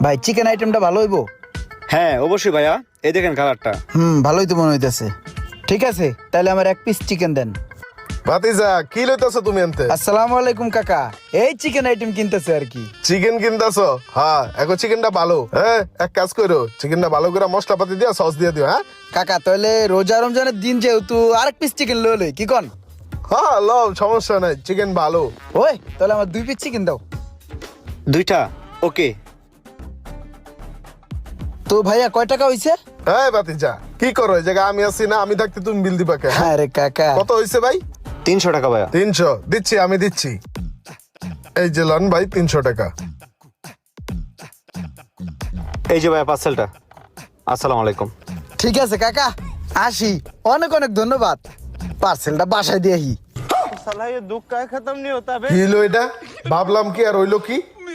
ভাই চিকেন আইটেমটা ভালো হইবো? হ্যাঁ অবশ্যই ভাইয়া, এই দেখেন কালারটা। ভালোই তো মনে হইতেছে। ঠিক আছে, তাহলে আমার এক পিস চিকেন দেন। ভাতিজা কি লইতাছো তুমি আনতে? আসসালামু আলাইকুম কাকা, এই চিকেন আইটেম কিনতেছে আর কি। চিকেন কিনতাছো? হ্যাঁ, এখন চিকেনটা ভালো। হ্যাঁ, এক কাজ করো, চিকেনটা ভালো করে মশলাপাতি দিয়া সস দিয়ে দিও। হ্যাঁ কাকা তাহলে রোজা রমজানের দিন যেহেতু আরেক পিস চিকেন লই কি কন? হ্যাঁ, লও, সমস্যা নাই, চিকেন ভালো। ওই তাহলে আমার 2 পিস চিকেন দাও। দুইটা ওকে। তো ভাইয়া কয় টাকা হইছে? হ্যাঁ ভাতিজা, কি করো এই জায়গায়? আমি আছি না, আমি থাকতে তুমি বিল দিবা কে? হ্যাঁ? আরে কাকা, কত হইছে ভাই? 300 টাকা ভাইয়া। 300 দিচ্ছি, আমি দিচ্ছি। এই যে লন ভাই 300 টাকা। এই যে ভাইয়া পার্সেলটা। আসসালামু আলাইকুম। ঠিক আছে কাকা, আসি। অনেক অনেক ধন্যবাদ। পার্সেলটা বাসায় দিয়ে আহি। কি হইলো এটা? ভাবলাম কি আর হইলো কি?